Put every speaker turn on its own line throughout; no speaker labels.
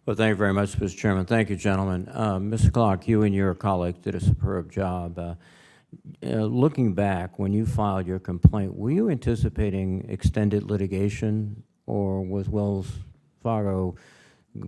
Well, thank you very much, Mr. Chairman. Thank you, gentlemen. Mr. Clark, you and your colleagues did a superb job. Looking back, when you filed your complaint, were you anticipating extended litigation, or was Wells Fargo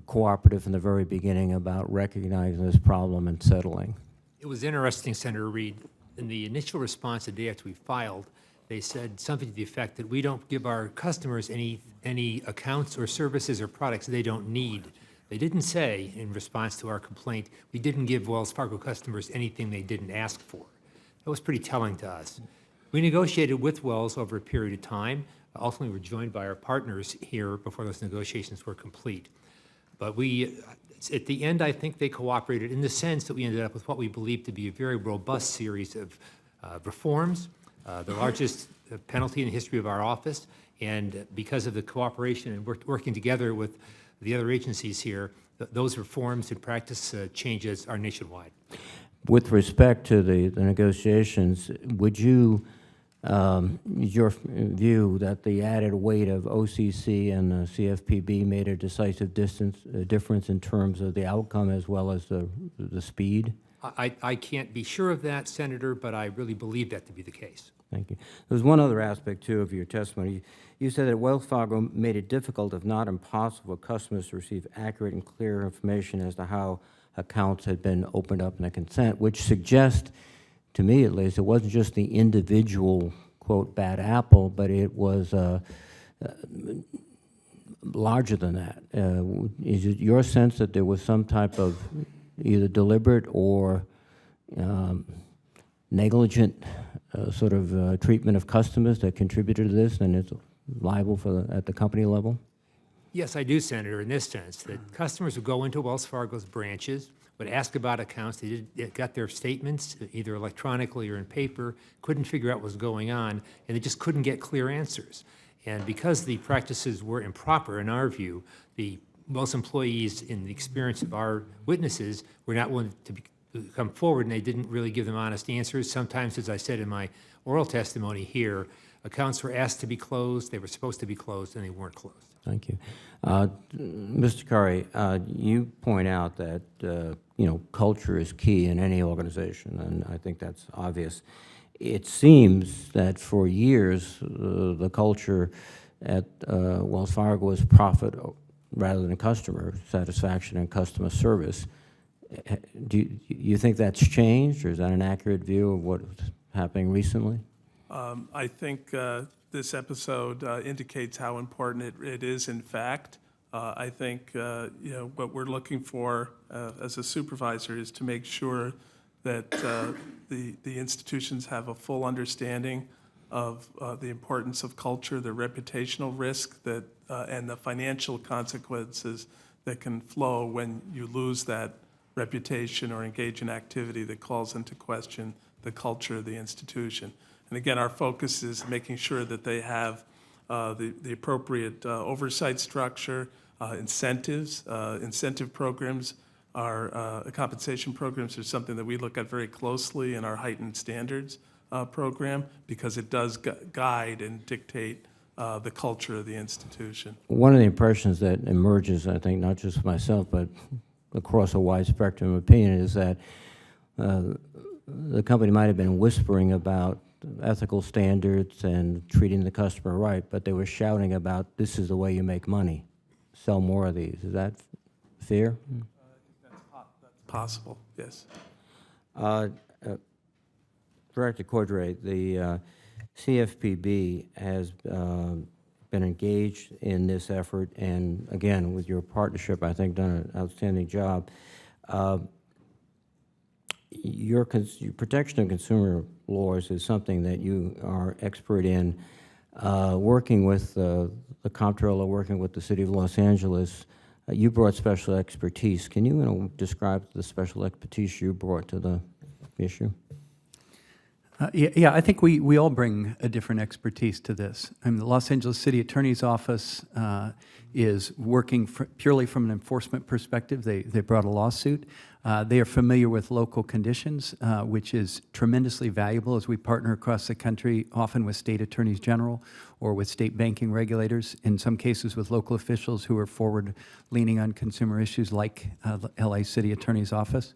cooperative from the very beginning about recognizing this problem and settling?
It was interesting, Senator Reed. In the initial response the day after we filed, they said something to the effect that we don't give our customers any accounts or services or products they don't need. They didn't say, in response to our complaint, we didn't give Wells Fargo customers anything they didn't ask for. That was pretty telling to us. We negotiated with Wells over a period of time. Ultimately, we were joined by our partners here before those negotiations were complete. But at the end, I think they cooperated in the sense that we ended up with what we believe to be a very robust series of reforms, the largest penalty in the history of our office, and because of the cooperation and working together with the other agencies here, those reforms and practice changes are nationwide.
With respect to the negotiations, would you, your view that the added weight of OCC and the CFPB made a decisive difference in terms of the outcome as well as the speed?
I can't be sure of that, Senator, but I really believe that to be the case.
Thank you. There's one other aspect, too, of your testimony. You said that Wells Fargo made it difficult, if not impossible, for customers to receive accurate and clear information as to how accounts had been opened up in a consent, which suggests, to me at least, it wasn't just the individual, quote, bad apple, but it was larger than that. Is it your sense that there was some type of either deliberate or negligent sort of treatment of customers that contributed to this, and it's liable for at the company level?
Yes, I do, Senator, in this sense, that customers would go into Wells Fargo's branches, would ask about accounts, they got their statements either electronically or in paper, couldn't figure out what was going on, and they just couldn't get clear answers. And because the practices were improper, in our view, the Wells employees, in the experience of our witnesses, were not willing to come forward, and they didn't really give them honest answers. Sometimes, as I said in my oral testimony here, accounts were asked to be closed, they were supposed to be closed, and they weren't closed.
Thank you. Mr. Curry, you point out that culture is key in any organization, and I think that's obvious. It seems that for years, the culture at Wells Fargo was profit rather than customer satisfaction and customer service. Do you think that's changed, or is that an accurate view of what's happening recently?
I think this episode indicates how important it is, in fact. I think what we're looking for as a supervisor is to make sure that the institutions have a full understanding of the importance of culture, the reputational risk that and the financial consequences that can flow when you lose that reputation or engage in activity that calls into question the culture of the institution. And again, our focus is making sure that they have the appropriate oversight structure, incentives. Incentive programs compensation programs are something that we look at very closely in our heightened standards program, because it does guide and dictate the culture of the institution.
One of the impressions that emerges, I think, not just myself, but across a wide spectrum of opinion, is that the company might have been whispering about ethical standards and treating the customer right, but they were shouting about, this is the way you make money, sell more of these. Is that fair?
I think that's possible, yes.
Director Cordray, the CFPB has been engaged in this effort, and again, with your partnership, I think done an outstanding job. Your protection of consumer laws is something that you are expert in. Working with the Comptroller, working with the City of Los Angeles, you brought special expertise. Can you describe the special expertise you brought to the issue?
Yeah, I think we all bring a different expertise to this. I mean, the Los Angeles City Attorney's Office is working purely from an enforcement perspective. They brought a lawsuit. They are familiar with local conditions, which is tremendously valuable as we partner across the country, often with state attorneys general or with state banking regulators, in some cases with local officials who are forward-leaning on consumer issues like the LA City Attorney's Office.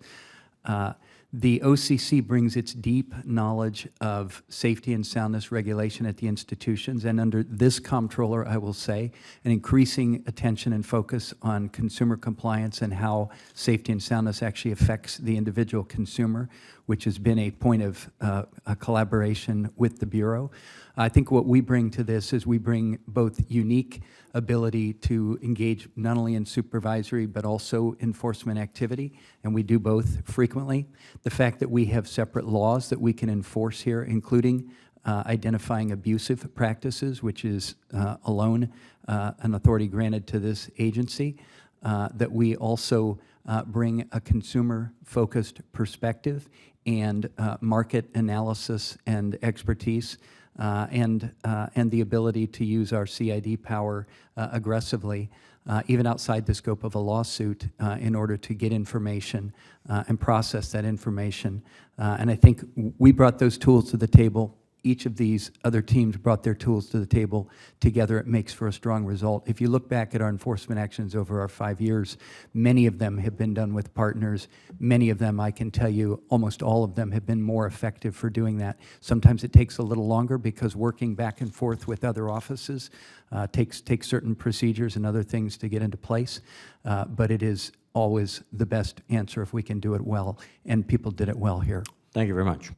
The OCC brings its deep knowledge of safety and soundness regulation at the institutions, and under this comptroller, I will say, an increasing attention and focus on consumer compliance and how safety and soundness actually affects the individual consumer, which has been a point of a collaboration with the Bureau. I think what we bring to this is we bring both unique ability to engage not only in supervisory but also enforcement activity, and we do both frequently. The fact that we have separate laws that we can enforce here, including identifying abusive practices, which is alone an authority granted to this agency, that we also bring a consumer-focused perspective and market analysis and expertise, and the ability to use our CID power aggressively, even outside the scope of a lawsuit, in order to get information and process that information. And I think we brought those tools to the table. Each of these other teams brought their tools to the table. Together, it makes for a strong result. If you look back at our enforcement actions over our 5 years, many of them have been done with partners. Many of them, I can tell you, almost all of them have been more effective for doing that. Sometimes it takes a little longer because working back and forth with other offices takes certain procedures and other things to get into place. But it is always the best answer if we can do it well, and people did it well here.
Thank you very much.